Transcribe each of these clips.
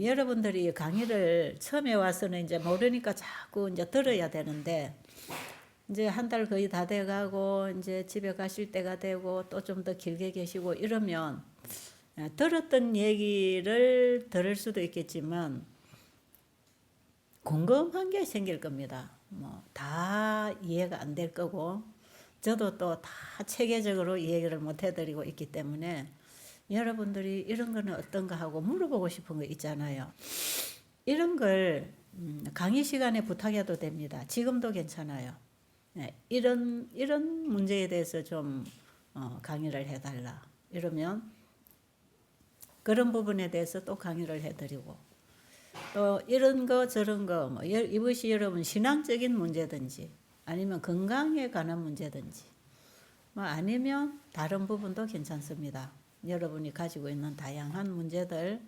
여러분들이 강의를 처음에 와서는 이제 모르니까 자꾸 이제 들어야 되는데, 이제 한 달 거의 다 돼가고 이제 집에 가실 때가 되고 또 좀 더 길게 계시고 이러면 들었던 얘기를 들을 수도 있겠지만 궁금한 게 생길 겁니다. 뭐 다 이해가 안 될 거고, 저도 또 다 체계적으로 이해를 못 해드리고 있기 때문에 여러분들이 이런 거는 어떤가 하고 물어보고 싶은 거 있잖아요. 이런 걸 강의 시간에 부탁해도 됩니다. 지금도 괜찮아요. 이런 문제에 대해서 좀 강의를 해달라 이러면 그런 부분에 대해서 또 강의를 해드리고, 또 이런 거 저런 거 뭐 이것이 여러분 신앙적인 문제든지 아니면 건강에 관한 문제든지 뭐 아니면 다른 부분도 괜찮습니다. 여러분이 가지고 있는 다양한 문제들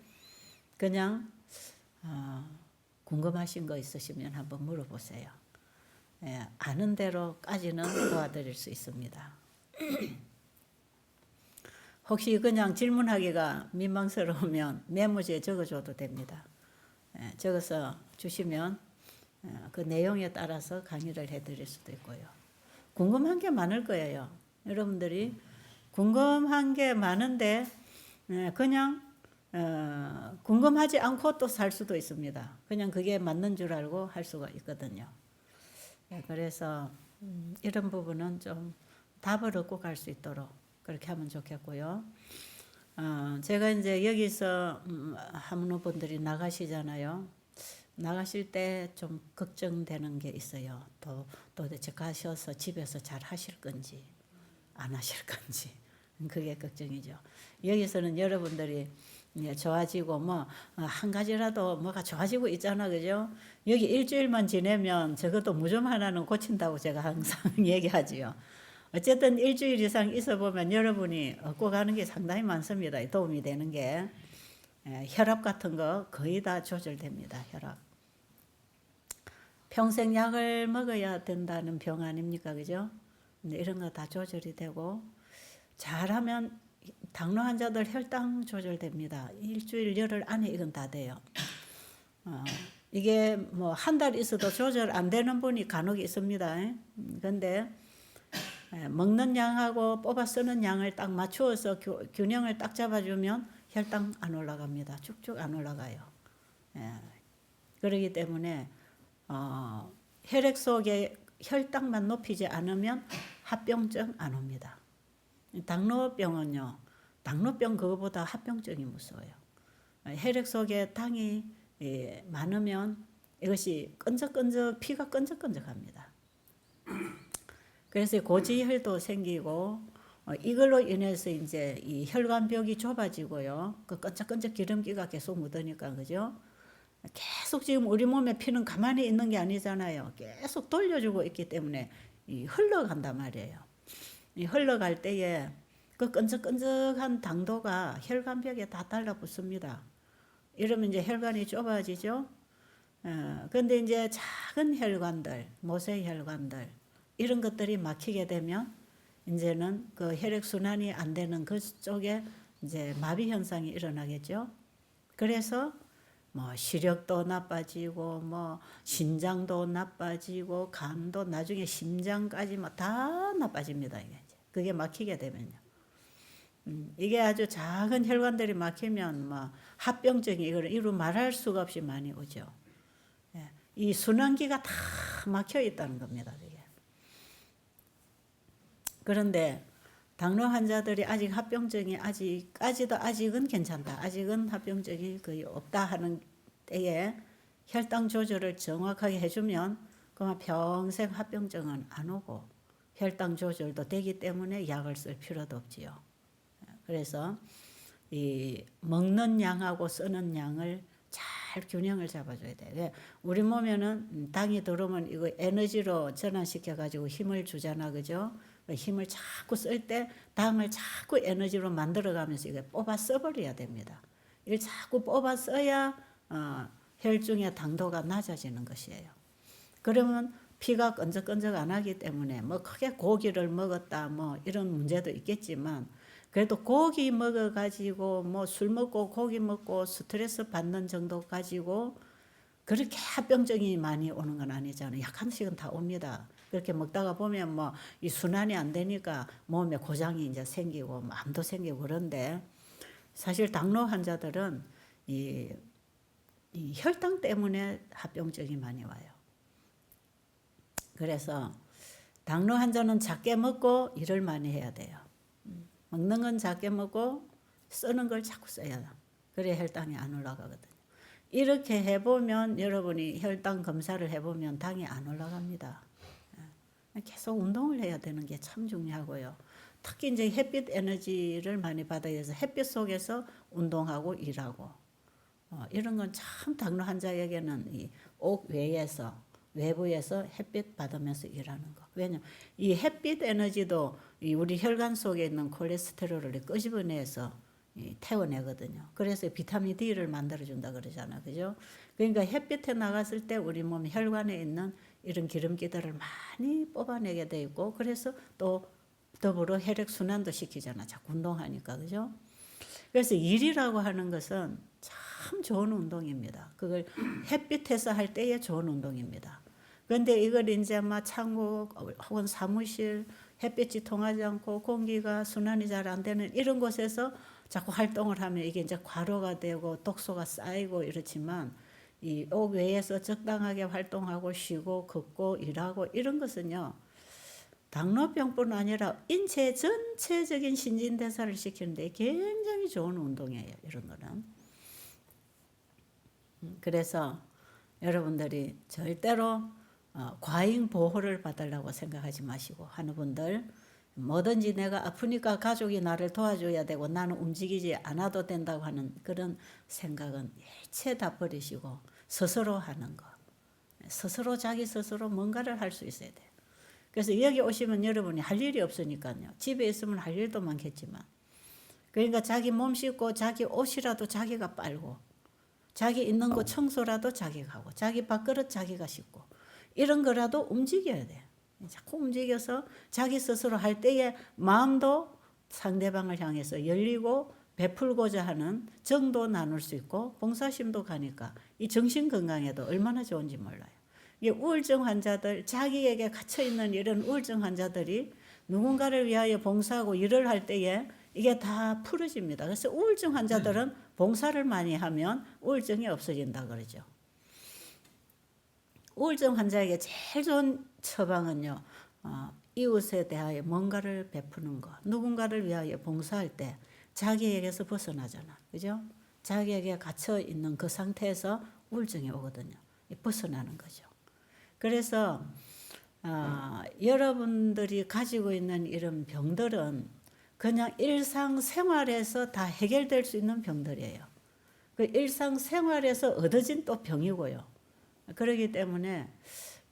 그냥 궁금하신 거 있으시면 한번 물어보세요. 아는 대로까지는 도와드릴 수 있습니다. 혹시 그냥 질문하기가 민망스러우면 메모지에 적어줘도 됩니다. 적어서 주시면 그 내용에 따라서 강의를 해드릴 수도 있고요. 궁금한 게 많을 거예요. 여러분들이 궁금한 게 많은데 그냥 궁금하지 않고 또 살 수도 있습니다. 그냥 그게 맞는 줄 알고 할 수가 있거든요. 그래서 이런 부분은 좀 답을 얻고 갈 수 있도록 그렇게 하면 좋겠고요. 제가 이제 여기서 학우분들이 나가시잖아요. 나가실 때 좀 걱정되는 게 있어요. 도대체 가셔서 집에서 잘 하실 건지 안 하실 건지 그게 걱정이죠. 여기서는 여러분들이 좋아지고 뭐 한 가지라도 뭐가 좋아지고 있잖아, 그죠? 여기 일주일만 지내면 적어도 무좀 하나는 고친다고 제가 항상 얘기하지요. 어쨌든 일주일 이상 있어 보면 여러분이 얻고 가는 게 상당히 많습니다. 도움이 되는 게. 혈압 같은 거 거의 다 조절됩니다. 혈압. 평생 약을 먹어야 된다는 병 아닙니까, 그죠? 근데 이런 거 다 조절이 되고, 잘하면 당뇨 환자들 혈당 조절됩니다. 일주일 열흘 안에 이건 다 돼요. 이게 뭐 한 달 있어도 조절 안 되는 분이 간혹 있습니다. 근데 먹는 양하고 뽑아 쓰는 양을 딱 맞추어서 균형을 딱 잡아주면 혈당 안 올라갑니다. 쭉쭉 안 올라가요. 그렇기 때문에 혈액 속에 혈당만 높이지 않으면 합병증 안 옵니다. 당뇨병은요, 당뇨병 그거보다 합병증이 무서워요. 혈액 속에 당이 많으면 이것이 끈적끈적 피가 끈적끈적합니다. 그래서 고지혈도 생기고 이걸로 인해서 이제 이 혈관벽이 좁아지고요. 그 끈적끈적 기름기가 계속 묻으니까, 그죠? 계속 지금 우리 몸에 피는 가만히 있는 게 아니잖아요. 계속 돌려주고 있기 때문에 흘러간단 말이에요. 이 흘러갈 때에 그 끈적끈적한 당도가 혈관벽에 다 달라붙습니다. 이러면 이제 혈관이 좁아지죠. 근데 이제 작은 혈관들, 모세혈관들 이런 것들이 막히게 되면 이제는 그 혈액 순환이 안 되는 그쪽에 이제 마비 현상이 일어나겠죠. 그래서 뭐 시력도 나빠지고 뭐 신장도 나빠지고 간도 나중에 심장까지 뭐 다 나빠집니다. 이게 그게 막히게 되면요. 이게 아주 작은 혈관들이 막히면 뭐 합병증이 이걸 이루 말할 수가 없이 많이 오죠. 이 순환기가 다 막혀 있다는 겁니다. 이게. 그런데 당뇨 환자들이 아직 합병증이 아직은 괜찮다. 아직은 합병증이 거의 없다 하는 때에 혈당 조절을 정확하게 해주면 그만 평생 합병증은 안 오고 혈당 조절도 되기 때문에 약을 쓸 필요도 없지요. 그래서 이 먹는 양하고 쓰는 양을 잘 균형을 잡아줘야 돼요. 우리 몸에는 당이 들어오면 이거 에너지로 전환시켜가지고 힘을 주잖아, 그죠? 힘을 자꾸 쓸 때 당을 자꾸 에너지로 만들어가면서 이거 뽑아 써버려야 됩니다. 이걸 자꾸 뽑아 써야 혈중의 당도가 낮아지는 것이에요. 그러면 피가 끈적끈적 안 하기 때문에 뭐 크게 고기를 먹었다 뭐 이런 문제도 있겠지만 그래도 고기 먹어가지고 뭐 술 먹고 고기 먹고 스트레스 받는 정도 가지고 그렇게 합병증이 많이 오는 건 아니잖아요. 약간씩은 다 옵니다. 그렇게 먹다가 보면 뭐 이 순환이 안 되니까 몸에 고장이 이제 생기고 암도 생기고 그런데 사실 당뇨 환자들은 이 혈당 때문에 합병증이 많이 와요. 그래서 당뇨 환자는 작게 먹고 일을 많이 해야 돼요. 먹는 건 작게 먹고 쓰는 걸 자꾸 써야 돼. 그래야 혈당이 안 올라가거든요. 이렇게 해보면 여러분이 혈당 검사를 해보면 당이 안 올라갑니다. 계속 운동을 해야 되는 게 참 중요하고요. 특히 이제 햇빛 에너지를 많이 받아야 해서 햇빛 속에서 운동하고 일하고 이런 건 참 당뇨 환자에게는 이 옥 외에서 외부에서 햇빛 받으면서 일하는 거. 왜냐면 이 햇빛 에너지도 이 우리 혈관 속에 있는 콜레스테롤을 끄집어내서 태워내거든요. 그래서 비타민 D를 만들어준다 그러잖아, 그죠? 그러니까 햇빛에 나갔을 때 우리 몸 혈관에 있는 이런 기름기들을 많이 뽑아내게 돼 있고, 그래서 또 더불어 혈액 순환도 시키잖아. 자꾸 운동하니까, 그죠? 그래서 일이라고 하는 것은 참 좋은 운동입니다. 그걸 햇빛에서 할 때에 좋은 운동입니다. 그런데 이걸 이제 막 창고 혹은 사무실 햇빛이 통하지 않고 공기가 순환이 잘 안 되는 이런 곳에서 자꾸 활동을 하면 이게 이제 과로가 되고 독소가 쌓이고 이렇지만 이 옥 외에서 적당하게 활동하고 쉬고 걷고 일하고 이런 것은요. 당뇨병뿐 아니라 인체 전체적인 신진대사를 시키는데 굉장히 좋은 운동이에요. 이런 거는. 그래서 여러분들이 절대로 과잉 보호를 받으려고 생각하지 마시고 하는 분들 뭐든지 내가 아프니까 가족이 나를 도와줘야 되고 나는 움직이지 않아도 된다고 하는 그런 생각은 일체 다 버리시고 스스로 하는 거. 스스로 자기 스스로 뭔가를 할 수 있어야 돼요. 그래서 여기 오시면 여러분이 할 일이 없으니까요. 집에 있으면 할 일도 많겠지만 그러니까 자기 몸 씻고 자기 옷이라도 자기가 빨고 자기 있는 곳 청소라도 자기가 하고 자기 밥그릇 자기가 씻고 이런 거라도 움직여야 돼. 자꾸 움직여서 자기 스스로 할 때에 마음도 상대방을 향해서 열리고 베풀고자 하는 정도 나눌 수 있고 봉사심도 가니까 이 정신 건강에도 얼마나 좋은지 몰라요. 이 우울증 환자들, 자기에게 갇혀있는 이런 우울증 환자들이 누군가를 위하여 봉사하고 일을 할 때에 이게 다 풀어집니다. 그래서 우울증 환자들은 봉사를 많이 하면 우울증이 없어진다 그러죠. 우울증 환자에게 제일 좋은 처방은요. 이웃에 대하여 뭔가를 베푸는 것. 누군가를 위하여 봉사할 때 자기에게서 벗어나잖아. 그죠? 자기에게 갇혀있는 그 상태에서 우울증이 오거든요. 벗어나는 거죠. 그래서 여러분들이 가지고 있는 이런 병들은 그냥 일상생활에서 다 해결될 수 있는 병들이에요. 그 일상생활에서 얻어진 또 병이고요. 그렇기 때문에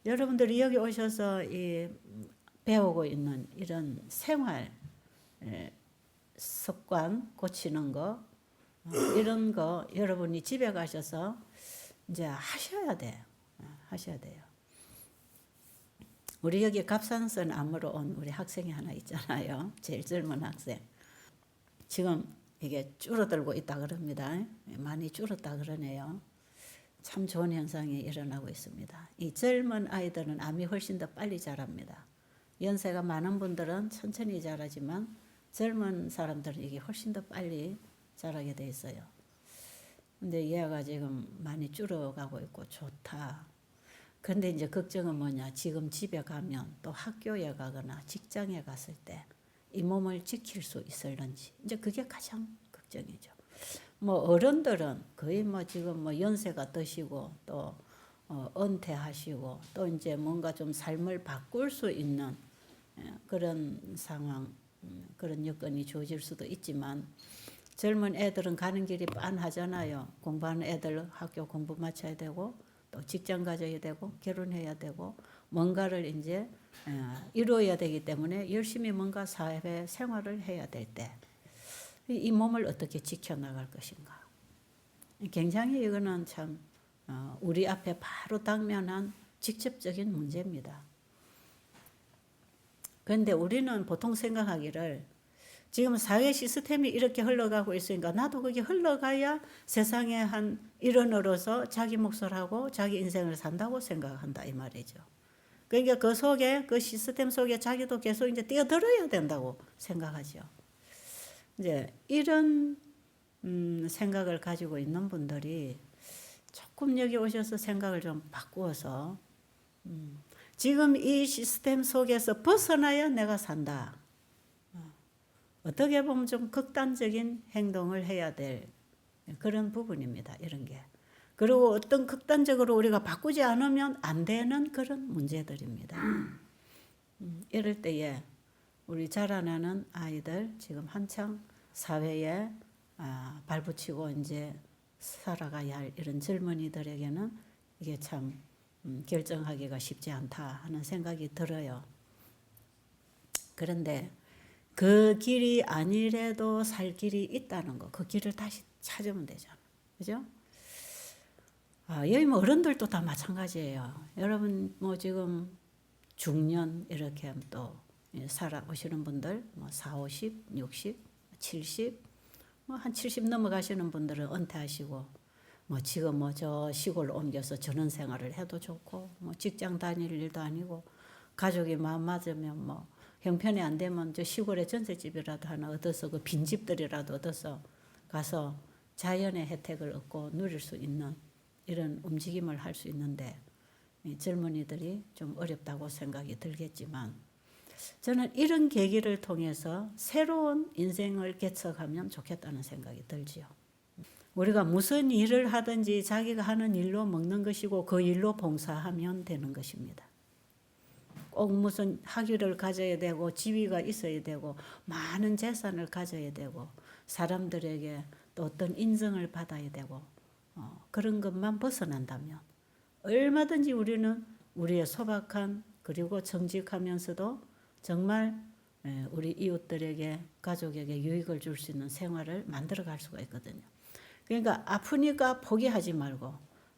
여러분들이 여기 오셔서 이 배우고 있는 이런 생활 습관 고치는 거 이런 거 여러분이 집에 가셔서 이제 하셔야 돼요. 하셔야 돼요. 우리 여기 갑산선 암으로 온 우리 학생이 하나 있잖아요. 제일 젊은 학생. 지금 이게 줄어들고 있다 그럽니다. 많이 줄었다 그러네요. 참 좋은 현상이 일어나고 있습니다. 이 젊은 아이들은 암이 훨씬 더 빨리 자랍니다. 연세가 많은 분들은 천천히 자라지만 젊은 사람들은 이게 훨씬 더 빨리 자라게 돼 있어요. 근데 얘가 지금 많이 줄어가고 있고 좋다. 근데 이제 걱정은 뭐냐. 지금 집에 가면 또 학교에 가거나 직장에 갔을 때 이 몸을 지킬 수 있을런지. 이제 그게 가장 걱정이죠. 뭐 어른들은 거의 뭐 지금 뭐 연세가 드시고 또 은퇴하시고 또 이제 뭔가 좀 삶을 바꿀 수 있는 그런 상황, 그런 여건이 주어질 수도 있지만 젊은 애들은 가는 길이 빤하잖아요. 공부하는 애들 학교 공부 마쳐야 되고 또 직장 가져야 되고 결혼해야 되고 뭔가를 이제 이루어야 되기 때문에 열심히 뭔가 사회 생활을 해야 될 때 이 몸을 어떻게 지켜나갈 것인가. 굉장히 이거는 참 우리 앞에 바로 당면한 직접적인 문제입니다. 그런데 우리는 보통 생각하기를 지금 사회 시스템이 이렇게 흘러가고 있으니까 나도 그게 흘러가야 세상의 한 일원으로서 자기 몫을 하고 자기 인생을 산다고 생각한다 이 말이죠. 그러니까 그 속에 그 시스템 속에 자기도 계속 이제 뛰어들어야 된다고 생각하죠. 이제 이런 생각을 가지고 있는 분들이 조금 여기 오셔서 생각을 좀 바꾸어서 지금 이 시스템 속에서 벗어나야 내가 산다. 어떻게 보면 좀 극단적인 행동을 해야 될 그런 부분입니다. 이런 게. 그리고 어떤 극단적으로 우리가 바꾸지 않으면 안 되는 그런 문제들입니다. 이럴 때에 우리 자라나는 아이들 지금 한창 사회에 발붙이고 이제 살아가야 할 이런 젊은이들에게는 이게 참 결정하기가 쉽지 않다 하는 생각이 들어요. 그런데 그 길이 아니래도 살 길이 있다는 거, 그 길을 다시 찾으면 되잖아. 그죠? 여기 뭐 어른들도 다 마찬가지예요. 여러분 뭐 지금 중년 이렇게 또 살아오시는 분들 뭐 4, 50, 60, 70, 뭐 한 70 넘어가시는 분들은 은퇴하시고 뭐 지금 뭐 저 시골로 옮겨서 전원 생활을 해도 좋고 뭐 직장 다닐 일도 아니고 가족이 마음 맞으면 뭐 형편이 안 되면 저 시골에 전셋집이라도 하나 얻어서 그 빈집들이라도 얻어서 가서 자연의 혜택을 얻고 누릴 수 있는 이런 움직임을 할 수 있는데 젊은이들이 좀 어렵다고 생각이 들겠지만 저는 이런 계기를 통해서 새로운 인생을 개척하면 좋겠다는 생각이 들지요. 우리가 무슨 일을 하든지 자기가 하는 일로 먹는 것이고 그 일로 봉사하면 되는 것입니다. 꼭 무슨 학위를 가져야 되고 지위가 있어야 되고 많은 재산을 가져야 되고 사람들에게 또 어떤 인정을 받아야 되고 그런 것만 벗어난다면 얼마든지 우리는 우리의 소박한 그리고 정직하면서도 정말 우리 이웃들에게 가족에게 유익을 줄 수 있는 생활을 만들어갈 수가 있거든요. 그러니까 아프니까 포기하지 말고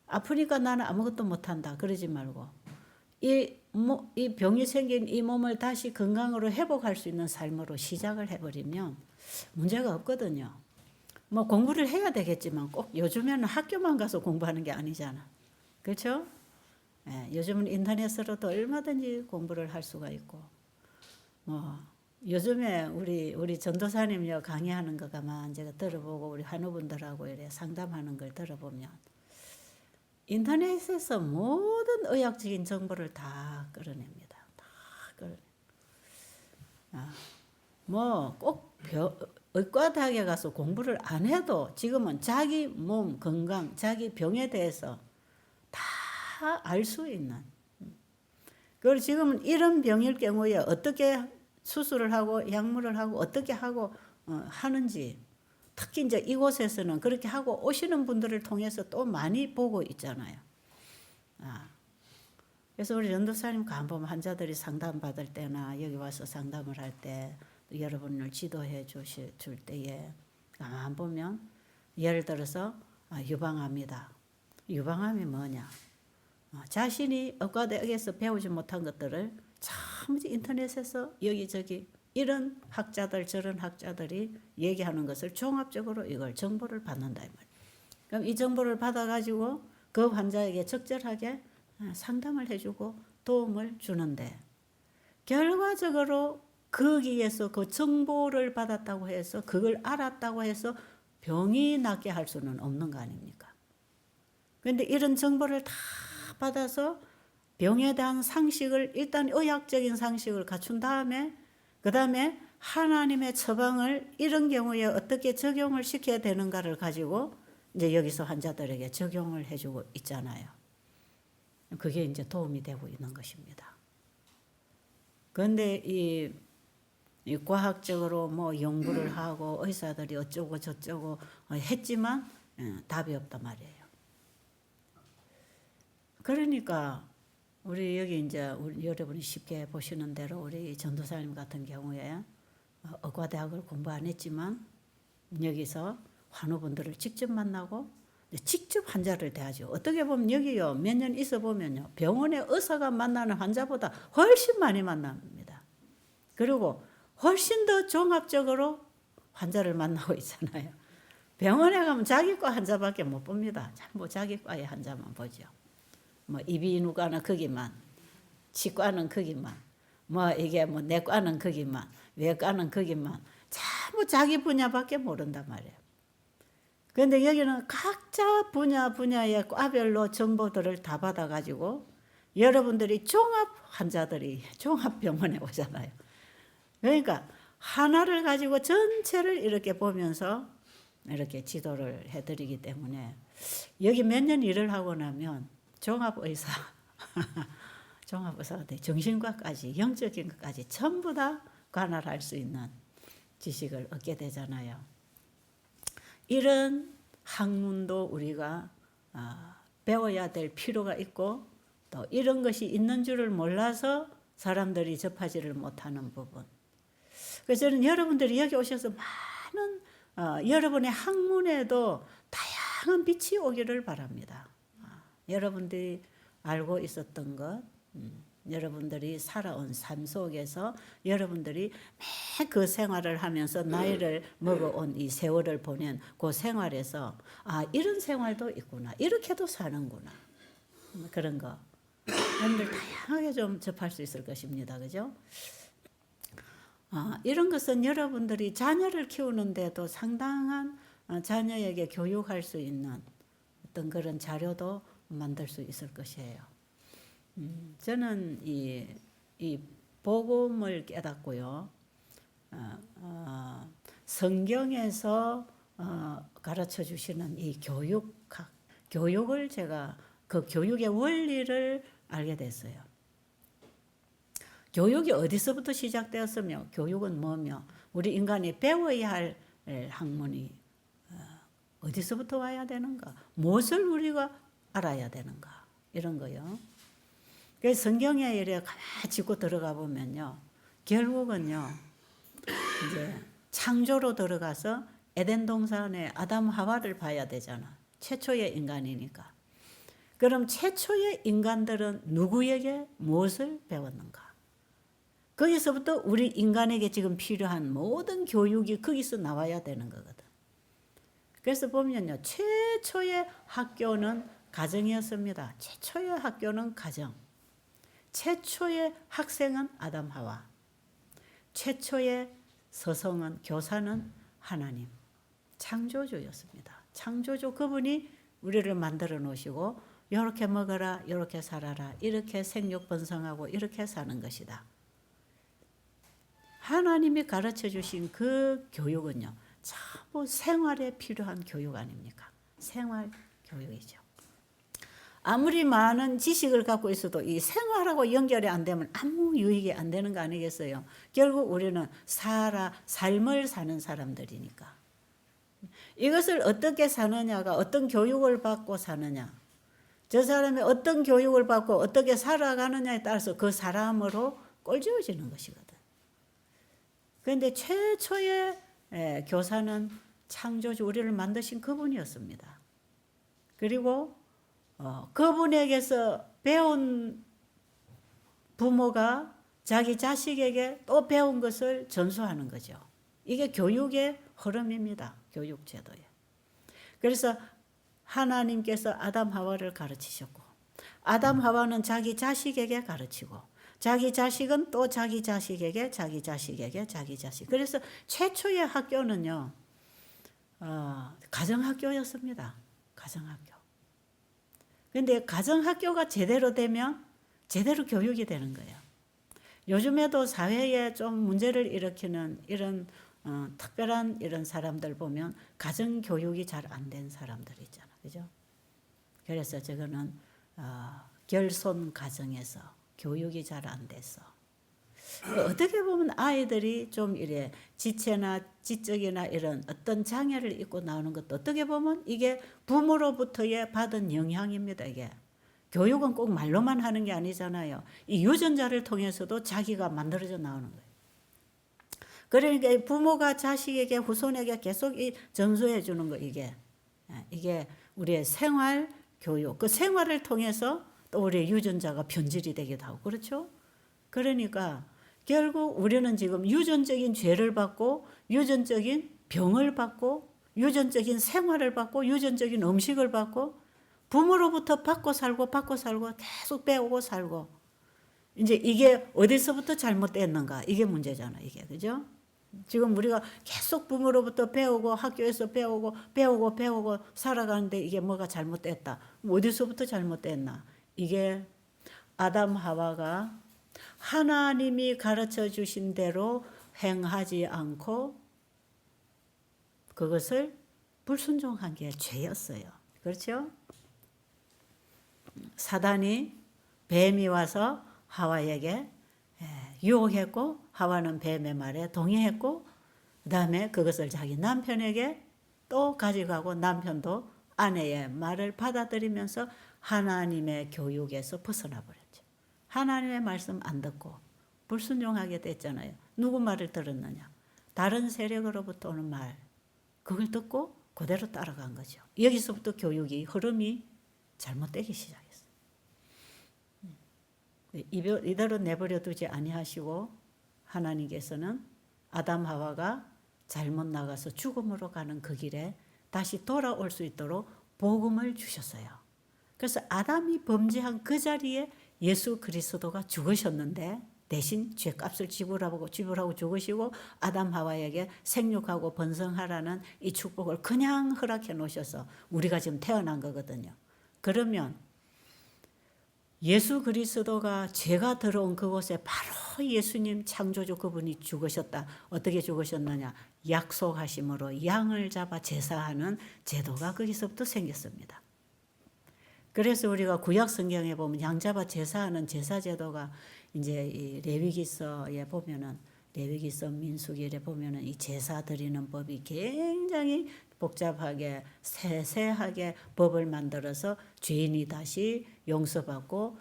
아프니까 나는 아무것도 못한다 그러지 말고 이 병이 생긴 이 몸을 다시 건강으로 회복할 수 있는 삶으로 시작을 해버리면 문제가 없거든요. 뭐 공부를 해야 되겠지만 꼭 요즘에는 학교만 가서 공부하는 게 아니잖아. 그렇죠? 요즘은 인터넷으로도 얼마든지 공부를 할 수가 있고 뭐 요즘에 우리 전도사님요 강의하는 거 가만 제가 들어보고 우리 환우분들하고 이래 상담하는 걸 들어보면 인터넷에서 모든 의학적인 정보를 다 끌어냅니다. 다 끌어내. 뭐꼭 의과대학에 가서 공부를 안 해도 지금은 자기 몸 건강, 자기 병에 대해서 다 알 수 있는. 그리고 지금은 이런 병일 경우에 어떻게 수술을 하고 약물을 하고 어떻게 하고 하는지 특히 이제 이곳에서는 그렇게 하고 오시는 분들을 통해서 또 많이 보고 있잖아요. 그래서 우리 전도사님 간보면 환자들이 상담받을 때나 여기 와서 상담을 할 때 여러분을 지도해 줄 때에 가만 보면 예를 들어서 유방암이다. 유방암이 뭐냐? 자신이 의과대학에서 배우지 못한 것들을 참 인터넷에서 여기저기 이런 학자들 저런 학자들이 얘기하는 것을 종합적으로 이걸 정보를 받는다 이 말이에요. 그럼 이 정보를 받아가지고 그 환자에게 적절하게 상담을 해주고 도움을 주는데 결과적으로 거기에서 그 정보를 받았다고 해서 그걸 알았다고 해서 병이 낫게 할 수는 없는 거 아닙니까? 그런데 이런 정보를 다 받아서 병에 대한 상식을 일단 의학적인 상식을 갖춘 다음에 그 다음에 하나님의 처방을 이런 경우에 어떻게 적용을 시켜야 되는가를 가지고 이제 여기서 환자들에게 적용을 해주고 있잖아요. 그게 이제 도움이 되고 있는 것입니다. 그런데 이 과학적으로 뭐 연구를 하고 의사들이 어쩌고 저쩌고 했지만 답이 없단 말이에요. 그러니까 우리 여기 이제 우리 여러분이 쉽게 보시는 대로 우리 전도사님 같은 경우에 의과대학을 공부 안 했지만 여기서 환우분들을 직접 만나고 직접 환자를 대하죠. 어떻게 보면 여기요 몇 년 있어 보면요 병원의 의사가 만나는 환자보다 훨씬 많이 만납니다. 그리고 훨씬 더 종합적으로 환자를 만나고 있잖아요. 병원에 가면 자기 과 환자밖에 못 봅니다. 전부 자기 과의 환자만 보죠. 뭐 이비인후과는 거기만, 치과는 거기만, 뭐 이게 뭐 내과는 거기만, 외과는 거기만, 전부 자기 분야밖에 모른단 말이에요. 그런데 여기는 각자 분야의 과별로 정보들을 다 받아가지고 여러분들이 종합 환자들이 종합병원에 오잖아요. 그러니까 하나를 가지고 전체를 이렇게 보면서 이렇게 지도를 해드리기 때문에 여기 몇 년 일을 하고 나면 종합의사, 종합의사가 돼 정신과까지 영적인 것까지 전부 다 관할할 수 있는 지식을 얻게 되잖아요. 이런 학문도 우리가 배워야 될 필요가 있고 또 이런 것이 있는 줄을 몰라서 사람들이 접하지를 못하는 부분. 그래서 저는 여러분들이 여기 오셔서 많은 여러분의 학문에도 다양한 빛이 오기를 바랍니다. 여러분들이 알고 있었던 것, 여러분들이 살아온 삶 속에서 여러분들이 매 그 생활을 하면서 나이를 먹어온 이 세월을 보낸 그 생활에서 이런 생활도 있구나, 이렇게도 사는구나, 그런 거 여러분들 다양하게 좀 접할 수 있을 것입니다. 그죠? 이런 것은 여러분들이 자녀를 키우는데도 상당한 자녀에게 교육할 수 있는 어떤 그런 자료도 만들 수 있을 것이에요. 저는 이 복음을 깨닫고요, 성경에서 가르쳐 주시는 이 교육을 제가 그 교육의 원리를 알게 됐어요. 교육이 어디서부터 시작되었으며 교육은 뭐며 우리 인간이 배워야 할 학문이 어디서부터 와야 되는가, 무엇을 우리가 알아야 되는가, 이런 거요. 그래서 성경에 이래 가만히 짚고 들어가 보면요, 결국은요 이제 창조로 들어가서 에덴 동산에 아담 하와를 봐야 되잖아. 최초의 인간이니까. 그럼 최초의 인간들은 누구에게 무엇을 배웠는가? 거기서부터 우리 인간에게 지금 필요한 모든 교육이 거기서 나와야 되는 거거든. 그래서 보면요, 최초의 학교는 가정이었습니다. 최초의 학교는 가정. 최초의 학생은 아담 하와. 최초의 서성은 교사는 하나님. 창조주였습니다. 창조주 그분이 우리를 만들어 놓으시고 이렇게 먹어라, 이렇게 살아라, 이렇게 생육 번성하고 이렇게 사는 것이다. 하나님이 가르쳐 주신 그 교육은요, 참 생활에 필요한 교육 아닙니까? 생활 교육이죠. 아무리 많은 지식을 갖고 있어도 이 생활하고 연결이 안 되면 아무 유익이 안 되는 거 아니겠어요? 결국 우리는 삶을 사는 사람들이니까. 이것을 어떻게 사느냐가 어떤 교육을 받고 사느냐, 저 사람이 어떤 교육을 받고 어떻게 살아가느냐에 따라서 그 사람으로 꼴지어지는 것이거든. 그런데 최초의 교사는 창조주, 우리를 만드신 그분이었습니다. 그리고 그분에게서 배운 부모가 자기 자식에게 또 배운 것을 전수하는 거죠. 이게 교육의 흐름입니다. 교육 제도에. 그래서 하나님께서 아담 하와를 가르치셨고, 아담 하와는 자기 자식에게 가르치고, 자기 자식은 또 자기 자식에게, 자기 자식에게, 자기 자식. 그래서 최초의 학교는요, 가정학교였습니다. 가정학교. 그런데 가정학교가 제대로 되면 제대로 교육이 되는 거예요. 요즘에도 사회에 좀 문제를 일으키는 이런 특별한 이런 사람들 보면 가정교육이 잘 안 된 사람들 있잖아. 그죠? 그래서 저거는 결손 가정에서 교육이 잘 안 돼서 어떻게 보면 아이들이 좀 이래 지체나 지적이나 이런 어떤 장애를 입고 나오는 것도 어떻게 보면 이게 부모로부터의 받은 영향입니다. 이게 교육은 꼭 말로만 하는 게 아니잖아요. 이 유전자를 통해서도 자기가 만들어져 나오는 거예요. 그러니까 부모가 자식에게, 후손에게 계속 전수해 주는 거, 이게 우리의 생활 교육, 그 생활을 통해서 또 우리의 유전자가 변질이 되기도 하고, 그렇죠? 그러니까 결국 우리는 지금 유전적인 죄를 받고 유전적인 병을 받고 유전적인 생활을 받고 유전적인 음식을 받고 부모로부터 받고 살고 계속 배우고 살고 이제 이게 어디서부터 잘못됐는가 이게 문제잖아 이게 그죠? 지금 우리가 계속 부모로부터 배우고 학교에서 배우고 살아가는데 이게 뭐가 잘못됐다. 어디서부터 잘못됐나? 이게 아담 하와가 하나님이 가르쳐 주신 대로 행하지 않고 그것을 불순종한 게 죄였어요. 그렇죠? 사단이 뱀이 와서 하와에게 유혹했고 하와는 뱀의 말에 동의했고 그다음에 그것을 자기 남편에게 또 가져가고 남편도 아내의 말을 받아들이면서 하나님의 교육에서 벗어나 버렸죠. 하나님의 말씀 안 듣고 불순종하게 됐잖아요. 누구 말을 들었느냐? 다른 세력으로부터 오는 말. 그걸 듣고 그대로 따라간 거죠. 여기서부터 교육이 흐름이 잘못되기 시작했어요. 이대로 내버려 두지 아니하시고 하나님께서는 아담 하와가 잘못 나가서 죽음으로 가는 그 길에 다시 돌아올 수 있도록 복음을 주셨어요. 그래서 아담이 범죄한 그 자리에 예수 그리스도가 죽으셨는데 대신 죄값을 지불하고 죽으시고 아담 하와에게 생육하고 번성하라는 이 축복을 그냥 허락해 놓으셔서 우리가 지금 태어난 거거든요. 그러면 예수 그리스도가 죄가 들어온 그곳에 바로 예수님 창조주 그분이 죽으셨다. 어떻게 죽으셨느냐? 약속하심으로 양을 잡아 제사하는 제도가 거기서부터 생겼습니다. 그래서 우리가 구약 성경에 보면 양 잡아 제사하는 제사 제도가 이제 이 레위기서에 보면은 레위기서 민수기에 보면은 이 제사 드리는 법이 굉장히 복잡하게 세세하게 법을 만들어서 죄인이 다시 용서받고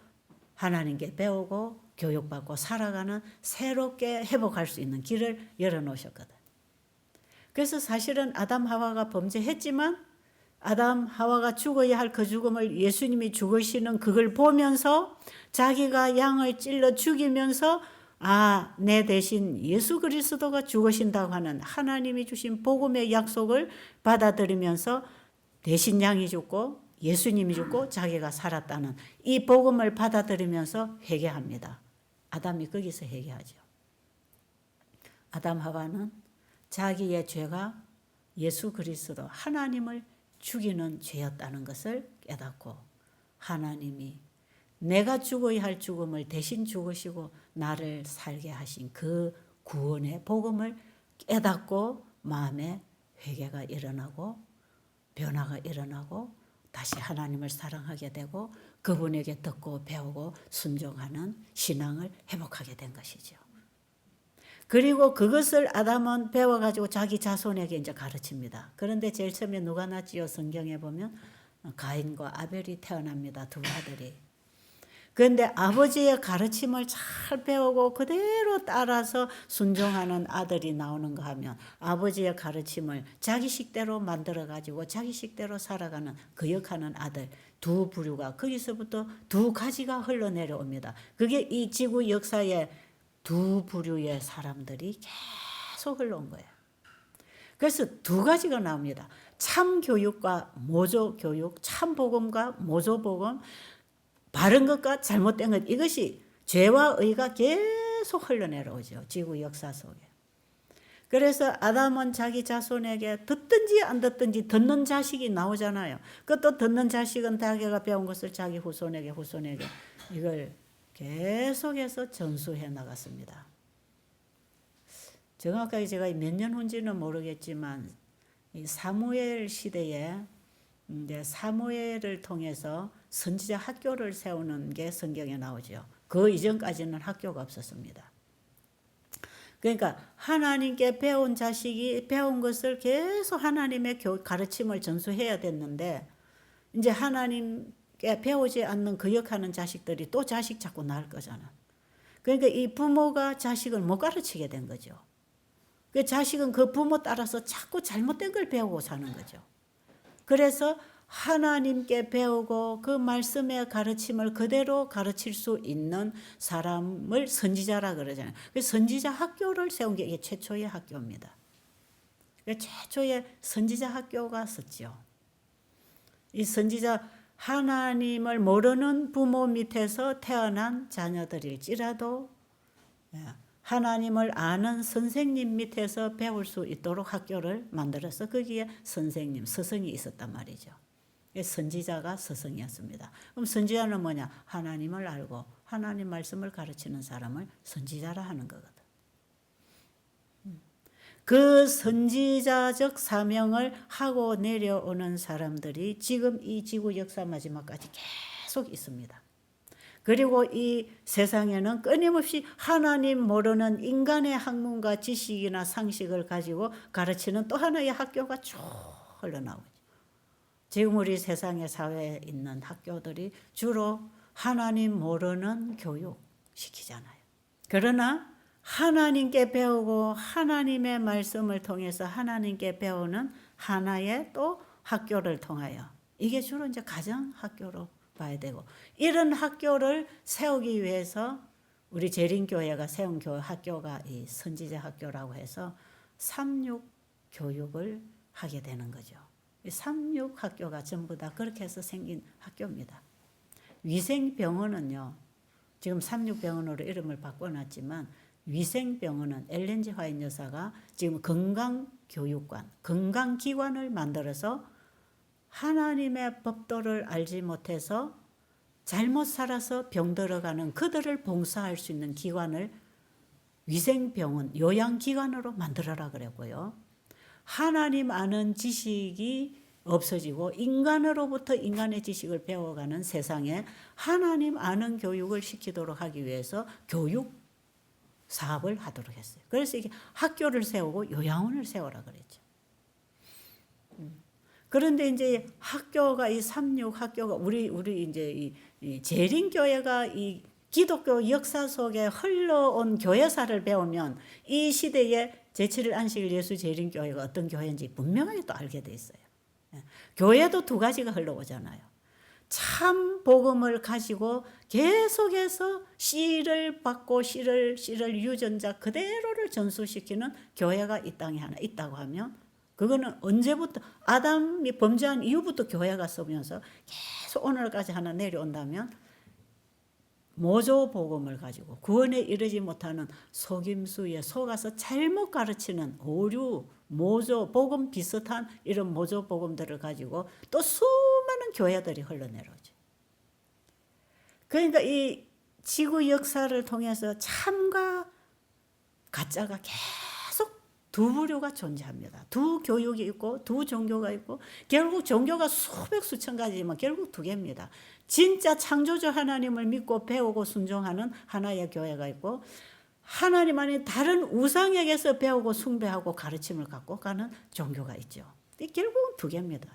하나님께 배우고 교육받고 살아가는 새롭게 회복할 수 있는 길을 열어놓으셨거든. 그래서 사실은 아담 하와가 범죄했지만 아담 하와가 죽어야 할 그 죽음을 예수님이 죽으시는 그걸 보면서 자기가 양을 찔러 죽이면서 내 대신 예수 그리스도가 죽으신다고 하는 하나님이 주신 복음의 약속을 받아들이면서 대신 양이 죽고 예수님이 죽고 자기가 살았다는 이 복음을 받아들이면서 회개합니다. 아담이 거기서 회개하죠. 아담 하와는 자기의 죄가 예수 그리스도 하나님을 죽이는 죄였다는 것을 깨닫고 하나님이 내가 죽어야 할 죽음을 대신 죽으시고 나를 살게 하신 그 구원의 복음을 깨닫고 마음에 회개가 일어나고 변화가 일어나고 다시 하나님을 사랑하게 되고 그분에게 듣고 배우고 순종하는 신앙을 회복하게 된 것이죠. 그리고 그것을 아담은 배워가지고 자기 자손에게 이제 가르칩니다. 그런데 제일 처음에 누가 낳지요? 성경에 보면 가인과 아벨이 태어납니다. 두 아들이. 그런데 아버지의 가르침을 잘 배우고 그대로 따라서 순종하는 아들이 나오는가 하면 아버지의 가르침을 자기 식대로 만들어가지고 자기 식대로 살아가는 거역하는 아들 두 부류가 거기서부터 두 가지가 흘러내려옵니다. 그게 이 지구 역사에 두 부류의 사람들이 계속 흘러온 거예요. 그래서 두 가지가 나옵니다. 참 교육과 모조 교육, 참 복음과 모조 복음, 바른 것과 잘못된 것, 이것이 죄와 의가 계속 흘러내려오죠. 지구 역사 속에. 그래서 아담은 자기 자손에게 듣든지 안 듣든지 듣는 자식이 나오잖아요. 그것도 듣는 자식은 자기가 배운 것을 자기 후손에게 이걸 계속해서 전수해 나갔습니다. 정확하게 제가 몇 년 후인지는 모르겠지만 이 사무엘 시대에 이제 사무엘을 통해서 선지자 학교를 세우는 게 성경에 나오죠. 그 이전까지는 학교가 없었습니다. 그러니까 하나님께 배운 자식이 배운 것을 계속 하나님의 가르침을 전수해야 됐는데 이제 하나님께 배우지 않는 거역하는 자식들이 또 자식 자꾸 낳을 거잖아. 그러니까 이 부모가 자식을 못 가르치게 된 거죠. 그 자식은 그 부모 따라서 자꾸 잘못된 걸 배우고 사는 거죠. 그래서 하나님께 배우고 그 말씀의 가르침을 그대로 가르칠 수 있는 사람을 선지자라 그러잖아요. 그래서 선지자 학교를 세운 게 이게 최초의 학교입니다. 최초의 선지자 학교가 썼죠. 이 선지자 하나님을 모르는 부모 밑에서 태어난 자녀들일지라도 하나님을 아는 선생님 밑에서 배울 수 있도록 학교를 만들어서 거기에 선생님, 스승이 있었단 말이죠. 선지자가 스승이었습니다. 그럼 선지자는 뭐냐? 하나님을 알고 하나님 말씀을 가르치는 사람을 선지자라 하는 거거든. 그 선지자적 사명을 하고 내려오는 사람들이 지금 이 지구 역사 마지막까지 계속 있습니다. 그리고 이 세상에는 끊임없이 하나님 모르는 인간의 학문과 지식이나 상식을 가지고 가르치는 또 하나의 학교가 쭉 흘러나오죠. 지금 우리 세상의 사회에 있는 학교들이 주로 하나님 모르는 교육 시키잖아요. 그러나 하나님께 배우고 하나님의 말씀을 통해서 하나님께 배우는 하나의 또 학교를 통하여, 이게 주로 이제 가정 학교로 봐야 되고, 이런 학교를 세우기 위해서 우리 재림교회가 세운 학교가 이 선지자 학교라고 해서 삼육 교육을 하게 되는 거죠. 이 삼육 학교가 전부 다 그렇게 해서 생긴 학교입니다. 위생병원은요, 지금 삼육병원으로 이름을 바꿔놨지만 위생병원은 엘렌 G 화이트 여사가 지금 건강교육관, 건강기관을 만들어서 하나님의 법도를 알지 못해서 잘못 살아서 병들어가는 그들을 봉사할 수 있는 기관을 위생병원, 요양기관으로 만들어라 그랬고요. 하나님 아는 지식이 없어지고 인간으로부터 인간의 지식을 배워가는 세상에 하나님 아는 교육을 시키도록 하기 위해서 교육 사업을 하도록 했어요. 그래서 이게 학교를 세우고 요양원을 세우라 그랬죠. 그런데 이제 학교가 이 삼육 학교가 우리 이제 이 재림교회가 이 기독교 역사 속에 흘러온 교회사를 배우면 이 시대에 제7일 안식일 예수 재림교회가 어떤 교회인지 분명하게 또 알게 돼 있어요. 교회도 두 가지가 흘러오잖아요. 참 복음을 가지고 계속해서 씨를 받고 씨를 유전자 그대로를 전수시키는 교회가 이 땅에 하나 있다고 하면, 그거는 언제부터 아담이 범죄한 이후부터 교회가 서면서 계속 오늘까지 하나 내려온다면, 모조 복음을 가지고 구원에 이르지 못하는 속임수에 속아서 잘못 가르치는 오류, 모조 복음 비슷한 이런 모조 복음들을 가지고 또 수많은 교회들이 흘러내려오죠. 그러니까 이 지구 역사를 통해서 참과 가짜가 계속 두 부류가 존재합니다. 두 교육이 있고 두 종교가 있고, 결국 종교가 수백 수천 가지지만 결국 두 개입니다. 진짜 창조주 하나님을 믿고 배우고 순종하는 하나의 교회가 있고, 하나님 아닌 다른 우상에게서 배우고 숭배하고 가르침을 갖고 가는 종교가 있죠. 결국은 두 개입니다.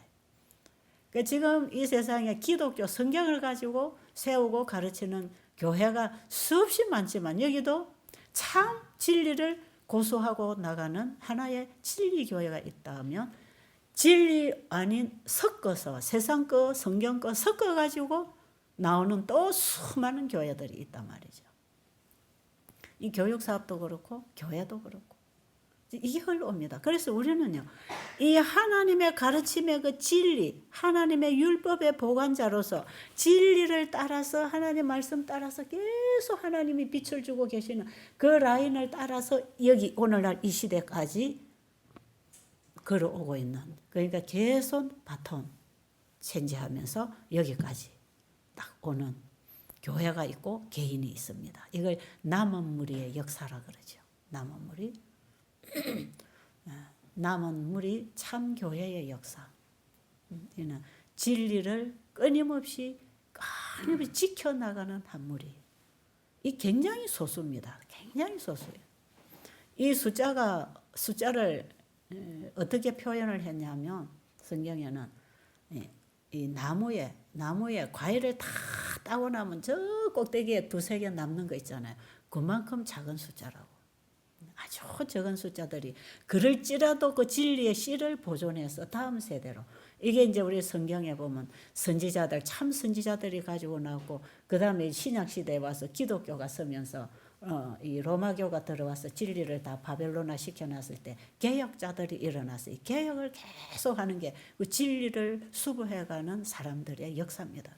그러니까 지금 이 세상에 기독교 성경을 가지고 세우고 가르치는 교회가 수없이 많지만, 여기도 참 진리를 고수하고 나가는 하나의 진리교회가 있다면, 진리 아닌 섞어서 세상 거 성경 거 섞어가지고 나오는 또 수많은 교회들이 있단 말이죠. 이 교육사업도 그렇고 교회도 그렇고 이게 흘러옵니다. 그래서 우리는요, 이 하나님의 가르침의 그 진리, 하나님의 율법의 보관자로서 진리를 따라서 하나님 말씀 따라서 계속 하나님이 빛을 주고 계시는 그 라인을 따라서 여기 오늘날 이 시대까지 걸어오고 있는, 그러니까 계속 바톤 체인지하면서 여기까지 딱 오는 교회가 있고 개인이 있습니다. 이걸 남은 무리의 역사라 그러죠. 남은 무리. 남은 무리 참 교회의 역사. 이는 진리를 끊임없이 지켜나가는 한 무리. 이 굉장히 소수입니다. 굉장히 소수예요. 이 숫자를 어떻게 표현을 했냐면, 성경에는 이 나무에 과일을 다 따고 나면 저 꼭대기에 두세 개 남는 거 있잖아요. 그만큼 작은 숫자라고. 아주 적은 숫자들이 그럴지라도 그 진리의 씨를 보존해서 다음 세대로, 이게 이제 우리 성경에 보면 선지자들, 참 선지자들이 가지고 나왔고, 그 다음에 신약 시대에 와서 기독교가 서면서 이 로마교가 들어와서 진리를 다 바벨론화 시켜놨을 때 개혁자들이 일어났어요. 개혁을 계속 하는 게 그 진리를 수부해가는 사람들의 역사입니다.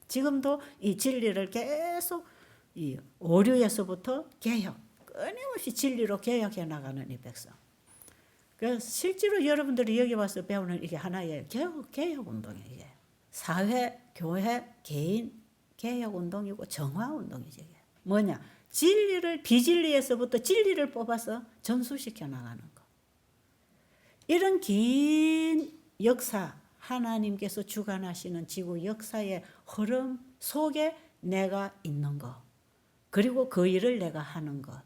지금도 이 진리를 계속 이 오류에서부터 개혁, 끊임없이 진리로 개혁해 나가는 이 백성. 그래서 실제로 여러분들이 여기 와서 배우는 이게 하나의 개혁 운동이에요. 이게 사회, 교회, 개인 개혁 운동이고 정화 운동이죠. 이게 뭐냐? 진리를 비진리에서부터 진리를 뽑아서 전수시켜 나가는 거. 이런 긴 역사, 하나님께서 주관하시는 지구 역사의 흐름 속에 내가 있는 것, 그리고 그 일을 내가 하는 것,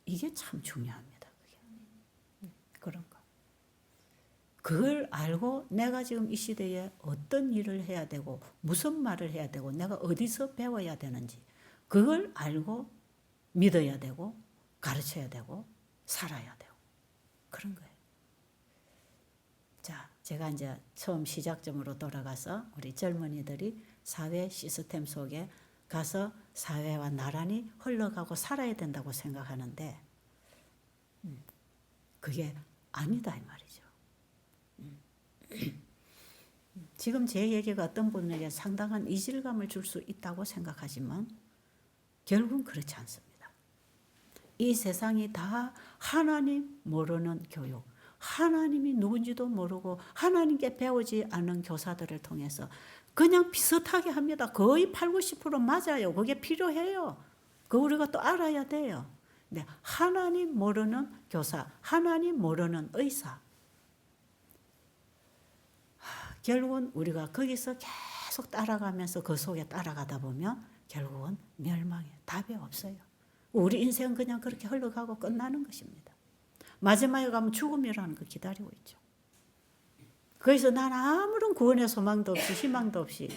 이게 참 중요합니다. 그런 거. 그걸 알고 내가 지금 이 시대에 어떤 일을 해야 되고 무슨 말을 해야 되고 내가 어디서 배워야 되는지 그걸 알고 믿어야 되고 가르쳐야 되고 살아야 되고 그런 거예요. 자, 제가 이제 처음 시작점으로 돌아가서 우리 젊은이들이 사회 시스템 속에 가서 사회와 나란히 흘러가고 살아야 된다고 생각하는데 그게 아니다 이 말이죠. 지금 제 얘기가 어떤 분에게 상당한 이질감을 줄 수 있다고 생각하지만 결국은 그렇지 않습니다. 이 세상이 다 하나님 모르는 교육, 하나님이 누군지도 모르고 하나님께 배우지 않은 교사들을 통해서 그냥 비슷하게 합니다. 거의 80~90% 맞아요. 그게 필요해요. 그거 우리가 또 알아야 돼요. 네, 하나님 모르는 교사, 하나님 모르는 의사. 결국은 우리가 거기서 계속 따라가면서 그 속에 따라가다 보면 결국은 멸망해. 답이 없어요. 우리 인생은 그냥 그렇게 흘러가고 끝나는 것입니다. 마지막에 가면 죽음이라는 거 기다리고 있죠. 그래서 난 아무런 구원의 소망도 없이 희망도 없이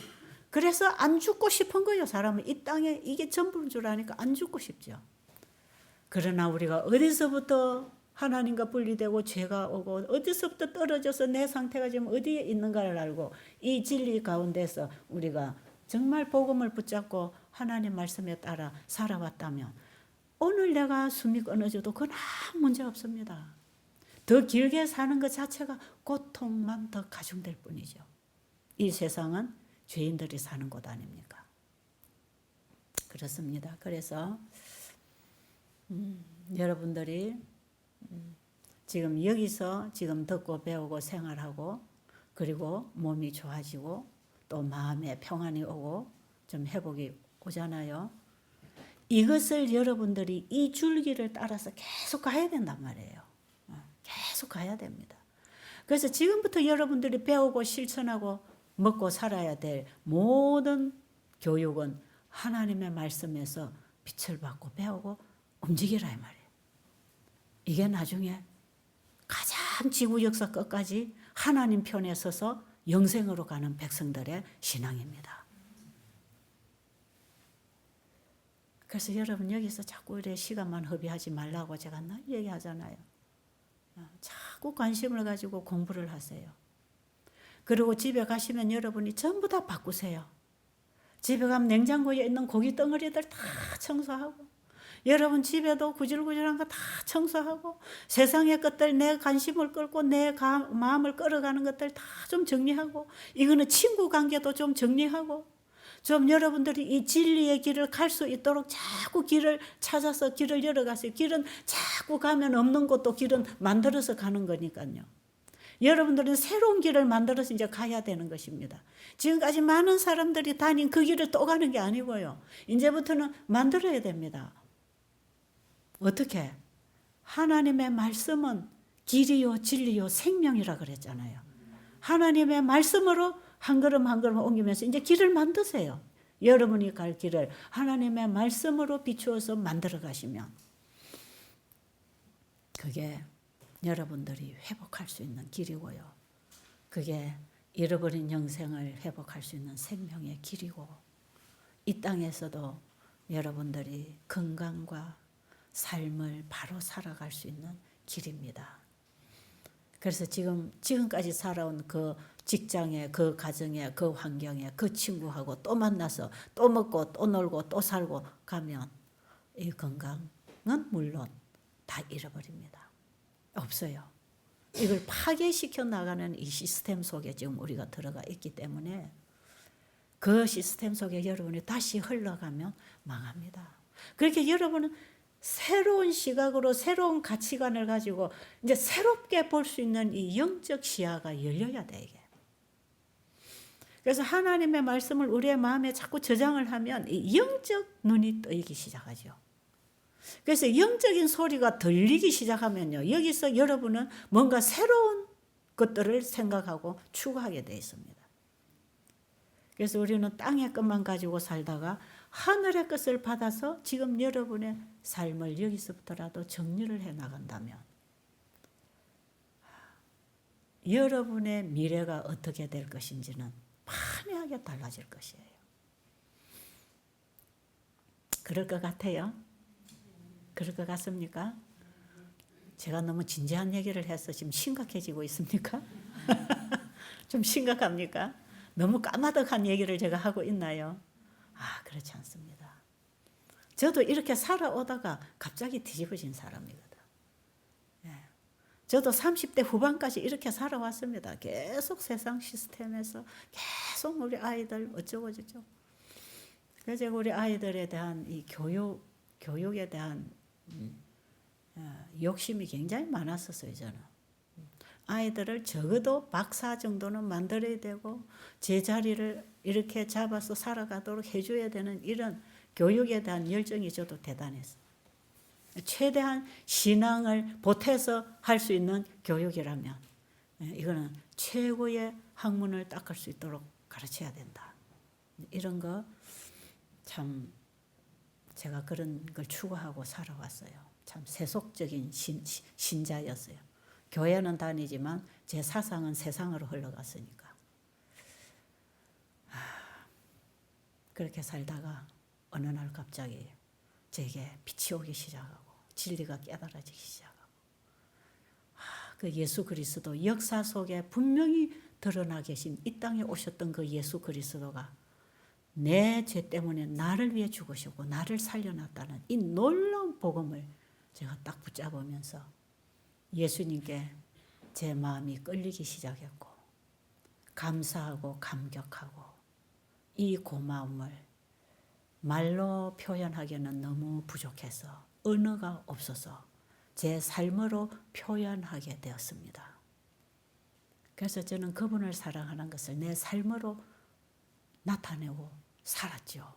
그래서 안 죽고 싶은 거예요. 사람은 이 땅에 이게 전부인 줄 아니까 안 죽고 싶죠. 그러나 우리가 어디서부터 하나님과 분리되고 죄가 오고 어디서부터 떨어져서 내 상태가 지금 어디에 있는가를 알고 이 진리 가운데서 우리가 정말 복음을 붙잡고 하나님 말씀에 따라 살아왔다면 오늘 내가 숨이 끊어져도 그건 아무 문제 없습니다. 더 길게 사는 것 자체가 고통만 더 가중될 뿐이죠. 이 세상은 죄인들이 사는 곳 아닙니까? 그렇습니다. 그래서 여러분들이 지금 여기서 지금 듣고 배우고 생활하고 그리고 몸이 좋아지고 또 마음에 평안이 오고 좀 회복이 오잖아요. 이것을 여러분들이 이 줄기를 따라서 계속 가야 된단 말이에요. 계속 가야 됩니다. 그래서 지금부터 여러분들이 배우고 실천하고 먹고 살아야 될 모든 교육은 하나님의 말씀에서 빛을 받고 배우고 움직이라 이 말이에요. 이게 나중에 가장 지구 역사 끝까지 하나님 편에 서서 영생으로 가는 백성들의 신앙입니다. 그래서 여러분 여기서 자꾸 이래 시간만 허비하지 말라고 제가 늘 얘기하잖아요. 자꾸 관심을 가지고 공부를 하세요. 그리고 집에 가시면 여러분이 전부 다 바꾸세요. 집에 가면 냉장고에 있는 고기 덩어리들 다 청소하고 여러분 집에도 구질구질한 거 다 청소하고 세상의 것들 내 관심을 끌고 내 마음을 끌어가는 것들 다 좀 정리하고 이거는 친구 관계도 좀 정리하고 좀 여러분들이 이 진리의 길을 갈 수 있도록 자꾸 길을 찾아서 길을 열어가세요. 길은 자꾸 가면 없는 곳도 길은 만들어서 가는 거니까요. 여러분들은 새로운 길을 만들어서 이제 가야 되는 것입니다. 지금까지 많은 사람들이 다닌 그 길을 또 가는 게 아니고요. 이제부터는 만들어야 됩니다. 어떻게? 하나님의 말씀은 길이요 진리요 생명이라 그랬잖아요. 하나님의 말씀으로 한 걸음 한 걸음 옮기면서 이제 길을 만드세요. 여러분이 갈 길을 하나님의 말씀으로 비추어서 만들어 가시면 그게 여러분들이 회복할 수 있는 길이고요. 그게 잃어버린 영생을 회복할 수 있는 생명의 길이고 이 땅에서도 여러분들이 건강과 삶을 바로 살아갈 수 있는 길입니다. 그래서 지금까지 살아온 그 직장에, 그 가정에, 그 환경에, 그 친구하고 또 만나서 또 먹고 또 놀고 또 살고 가면 이 건강은 물론 다 잃어버립니다. 없어요. 이걸 파괴시켜 나가는 이 시스템 속에 지금 우리가 들어가 있기 때문에 그 시스템 속에 여러분이 다시 흘러가면 망합니다. 그렇게 여러분은 새로운 시각으로 새로운 가치관을 가지고 이제 새롭게 볼 수 있는 이 영적 시야가 열려야 돼, 이게. 그래서 하나님의 말씀을 우리의 마음에 자꾸 저장을 하면 이 영적 눈이 뜨이기 시작하죠. 그래서 영적인 소리가 들리기 시작하면요, 여기서 여러분은 뭔가 새로운 것들을 생각하고 추구하게 되어 있습니다. 그래서 우리는 땅의 것만 가지고 살다가 하늘의 것을 받아서 지금 여러분의 삶을 여기서부터라도 정리를 해 나간다면 여러분의 미래가 어떻게 될 것인지는 판이하게 달라질 것이에요. 그럴 것 같아요? 그럴 것 같습니까? 제가 너무 진지한 얘기를 해서 지금 심각해지고 있습니까? 좀 심각합니까? 너무 까마득한 얘기를 제가 하고 있나요? 그렇지 않습니다. 저도 이렇게 살아오다가 갑자기 뒤집어진 사람이거든. 저도 30대 후반까지 이렇게 살아왔습니다. 계속 세상 시스템에서 계속 우리 아이들 어쩌고 저쩌고. 그래서 우리 아이들에 대한 이 교육에 대한 욕심이 굉장히 많았었어요, 저는. 아이들을 적어도 박사 정도는 만들어야 되고 제 자리를 이렇게 잡아서 살아가도록 해줘야 되는 이런 교육에 대한 열정이 저도 대단했어요. 최대한 신앙을 보태서 할 수 있는 교육이라면 이거는 최고의 학문을 닦을 수 있도록 가르쳐야 된다. 이런 거 참 제가 그런 걸 추구하고 살아왔어요. 참 세속적인 신자였어요. 교회는 다니지만 제 사상은 세상으로 흘러갔으니까. 그렇게 살다가 어느 날 갑자기 제게 빛이 오기 시작하고 진리가 깨달아지기 시작하고 그 예수 그리스도 역사 속에 분명히 드러나 계신 이 땅에 오셨던 그 예수 그리스도가 내 죄 때문에 나를 위해 죽으시고 나를 살려놨다는 이 놀라운 복음을 제가 딱 붙잡으면서 예수님께 제 마음이 끌리기 시작했고 감사하고 감격하고 이 고마움을 말로 표현하기는 너무 부족해서 언어가 없어서 제 삶으로 표현하게 되었습니다. 그래서 저는 그분을 사랑하는 것을 내 삶으로 나타내고 살았죠.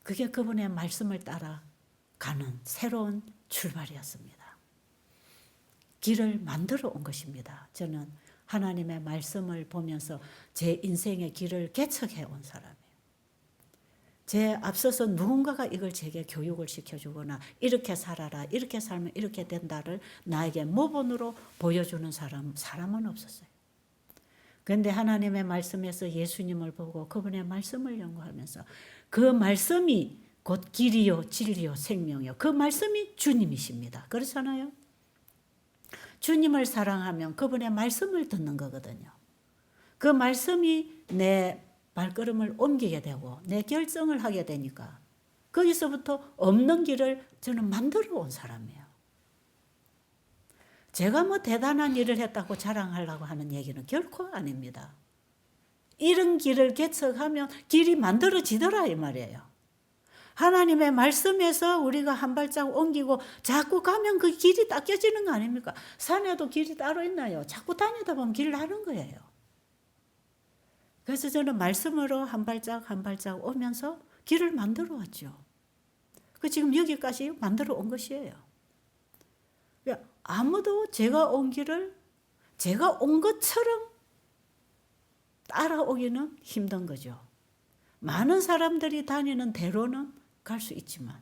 그게 그분의 말씀을 따라가는 새로운 출발이었습니다. 길을 만들어 온 것입니다. 저는 하나님의 말씀을 보면서 제 인생의 길을 개척해 온 사람이에요. 제 앞서서 누군가가 이걸 제게 교육을 시켜주거나 이렇게 살아라, 이렇게 살면 이렇게 된다를 나에게 모본으로 보여주는 사람은 없었어요. 그런데 하나님의 말씀에서 예수님을 보고 그분의 말씀을 연구하면서 그 말씀이 곧 길이요 진리요 생명이요. 그 말씀이 주님이십니다. 그렇잖아요. 주님을 사랑하면 그분의 말씀을 듣는 거거든요. 그 말씀이 내 발걸음을 옮기게 되고 내 결정을 하게 되니까 거기서부터 없는 길을 저는 만들어 온 사람이에요. 제가 뭐 대단한 일을 했다고 자랑하려고 하는 얘기는 결코 아닙니다. 이런 길을 개척하면 길이 만들어지더라 이 말이에요. 하나님의 말씀에서 우리가 한 발짝 옮기고 자꾸 가면 그 길이 닦여지는 거 아닙니까? 산에도 길이 따로 있나요? 자꾸 다니다 보면 길 나는 거예요. 그래서 저는 말씀으로 한 발짝 한 발짝 오면서 길을 만들어 왔죠. 그 지금 여기까지 만들어 온 것이에요. 아무도 제가 온 길을 제가 온 것처럼 따라오기는 힘든 거죠. 많은 사람들이 다니는 대로는 갈 수 있지만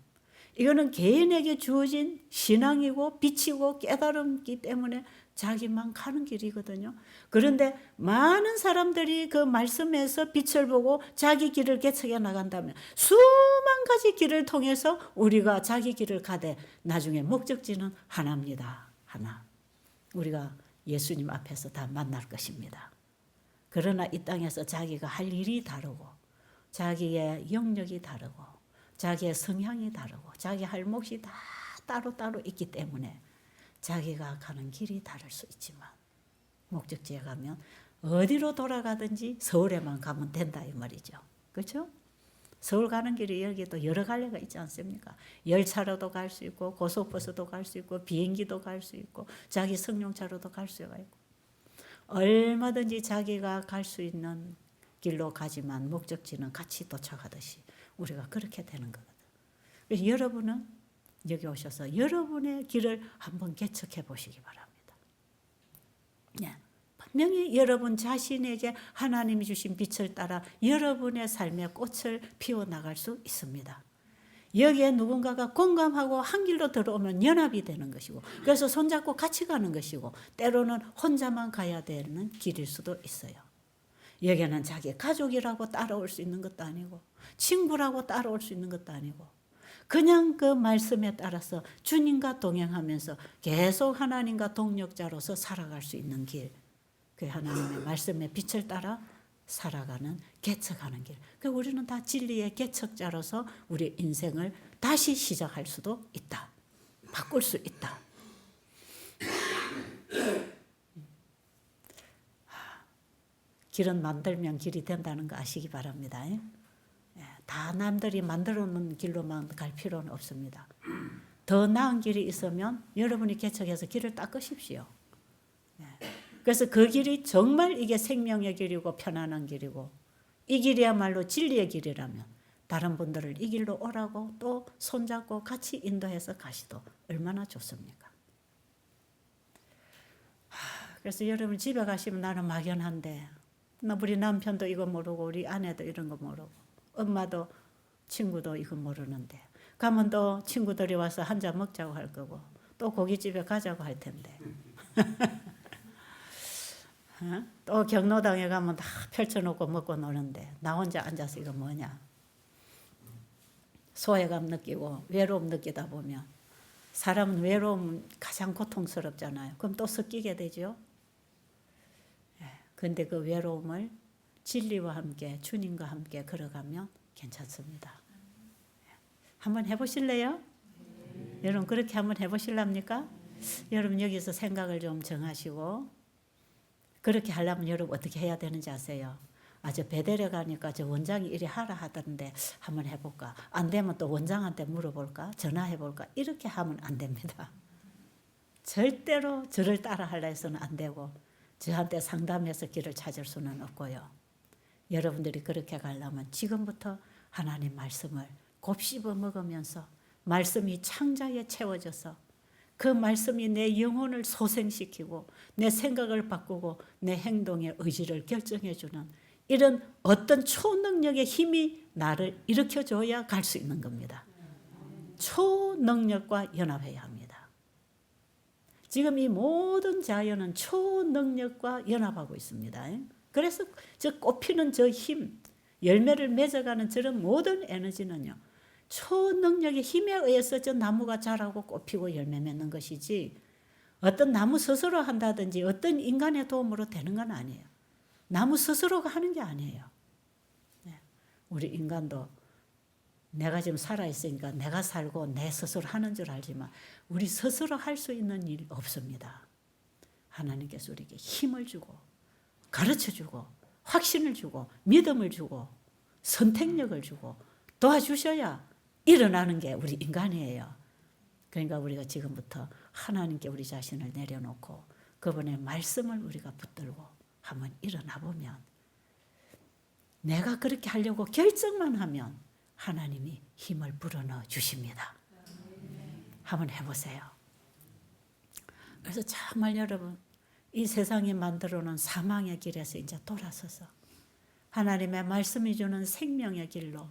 이거는 개인에게 주어진 신앙이고 빛이고 깨달음이기 때문에 자기만 가는 길이거든요. 그런데 많은 사람들이 그 말씀에서 빛을 보고 자기 길을 개척해 나간다면 수만 가지 길을 통해서 우리가 자기 길을 가되 나중에 목적지는 하나입니다. 하나. 우리가 예수님 앞에서 다 만날 것입니다. 그러나 이 땅에서 자기가 할 일이 다르고 자기의 영역이 다르고 자기의 성향이 다르고 자기 할 몫이 다 따로따로 있기 때문에 자기가 가는 길이 다를 수 있지만 목적지에 가면 어디로 돌아가든지 서울에만 가면 된다 이 말이죠. 그렇죠? 서울 가는 길이 여기도 여러 갈래가 있지 않습니까? 열차로도 갈 수 있고 고속버스도 갈 수 있고 비행기도 갈 수 있고 자기 승용차로도 갈 수가 있고 얼마든지 자기가 갈 수 있는 길로 가지만 목적지는 같이 도착하듯이 우리가 그렇게 되는 거거든. 그래서 여러분은 여기 오셔서 여러분의 길을 한번 개척해 보시기 바랍니다. 네. 분명히 여러분 자신에게 하나님이 주신 빛을 따라 여러분의 삶의 꽃을 피워나갈 수 있습니다. 여기에 누군가가 공감하고 한 길로 들어오면 연합이 되는 것이고 그래서 손잡고 같이 가는 것이고 때로는 혼자만 가야 되는 길일 수도 있어요. 여기는 자기 가족이라고 따라올 수 있는 것도 아니고 친구라고 따라올 수 있는 것도 아니고 그냥 그 말씀에 따라서 주님과 동행하면서 계속 하나님과 동력자로서 살아갈 수 있는 길, 그 하나님의 말씀의 빛을 따라 살아가는 개척하는 길. 그러니까 우리는 다 진리의 개척자로서 우리 인생을 다시 시작할 수도 있다. 바꿀 수 있다. 길은 만들면 길이 된다는 거 아시기 바랍니다. 다 남들이 만들어 놓은 길로만 갈 필요는 없습니다. 더 나은 길이 있으면 여러분이 개척해서 길을 닦으십시오. 그래서 그 길이 정말 이게 생명의 길이고 편안한 길이고 이 길이야말로 진리의 길이라면 다른 분들을 이 길로 오라고 또 손잡고 같이 인도해서 가시도 얼마나 좋습니까? 그래서 여러분 집에 가시면 나는 막연한데 우리 남편도 이거 모르고 우리 아내도 이런 거 모르고 엄마도 친구도 이거 모르는데 가면 또 친구들이 와서 한 잔 먹자고 할 거고 또 고깃집에 가자고 할 텐데 또 경로당에 가면 다 펼쳐놓고 먹고 노는데 나 혼자 앉아서 이거 뭐냐. 소외감 느끼고 외로움 느끼다 보면 사람은 외로움 가장 고통스럽잖아요. 그럼 또 섞이게 되죠. 그런데 그 외로움을 진리와 함께 주님과 함께 걸어가면 괜찮습니다. 한번 해보실래요? 여러분 그렇게 한번 해보실랍니까? 여러분 여기서 생각을 좀 정하시고 그렇게 하려면 여러분 어떻게 해야 되는지 아세요? 저 배대려 가니까 저 원장이 이리 하라 하던데 한번 해볼까? 안 되면 또 원장한테 물어볼까? 전화해볼까? 이렇게 하면 안 됩니다. 절대로 저를 따라 하려 해서는 안 되고 저한테 상담해서 길을 찾을 수는 없고요. 여러분들이 그렇게 가려면 지금부터 하나님 말씀을 곱씹어 먹으면서 말씀이 창자에 채워져서 그 말씀이 내 영혼을 소생시키고 내 생각을 바꾸고 내 행동의 의지를 결정해주는 이런 어떤 초능력의 힘이 나를 일으켜줘야 갈 수 있는 겁니다. 초능력과 연합해야 합니다. 지금 이 모든 자연은 초능력과 연합하고 있습니다. 그래서 저 꽃피는 저 힘, 열매를 맺어가는 저런 모든 에너지는요. 초능력의 힘에 의해서 저 나무가 자라고 꽃피고 열매 맺는 것이지 어떤 나무 스스로 한다든지 어떤 인간의 도움으로 되는 건 아니에요. 나무 스스로가 하는 게 아니에요. 우리 인간도 내가 지금 살아있으니까 내가 살고 내 스스로 하는 줄 알지만 우리 스스로 할 수 있는 일 없습니다. 하나님께서 우리에게 힘을 주고 가르쳐주고 확신을 주고 믿음을 주고 선택력을 주고 도와주셔야 일어나는 게 우리 인간이에요. 그러니까 우리가 지금부터 하나님께 우리 자신을 내려놓고 그분의 말씀을 우리가 붙들고 한번 일어나 보면 내가 그렇게 하려고 결정만 하면 하나님이 힘을 불어넣어 주십니다. 한번 해보세요. 그래서 정말 여러분 이 세상이 만들어놓은 사망의 길에서 이제 돌아서서 하나님의 말씀이 주는 생명의 길로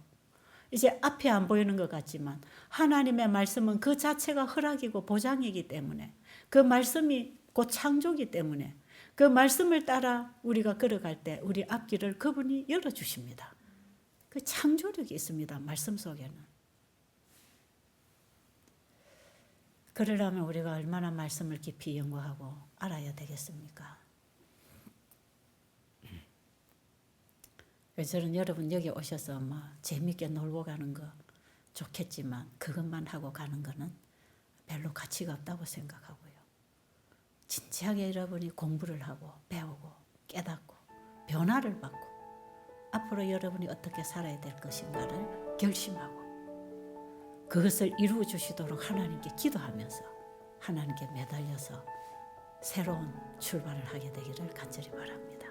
이제 앞에 안 보이는 것 같지만 하나님의 말씀은 그 자체가 허락이고 보장이기 때문에 그 말씀이 곧 창조이기 때문에 그 말씀을 따라 우리가 걸어갈 때 우리 앞길을 그분이 열어주십니다. 그 창조력이 있습니다. 말씀 속에는. 그러려면 우리가 얼마나 말씀을 깊이 연구하고 알아야 되겠습니까? 그래서 저는 여러분 여기 오셔서 막 재밌게 놀고 가는 거 좋겠지만 그것만 하고 가는 거는 별로 가치가 없다고 생각하고요. 진지하게 여러분이 공부를 하고 배우고 깨닫고 변화를 받고 앞으로 여러분이 어떻게 살아야 될 것인가를 결심하고 그것을 이루어 주시도록 하나님께 기도하면서 하나님께 매달려서 새로운 출발을 하게 되기를 간절히 바랍니다.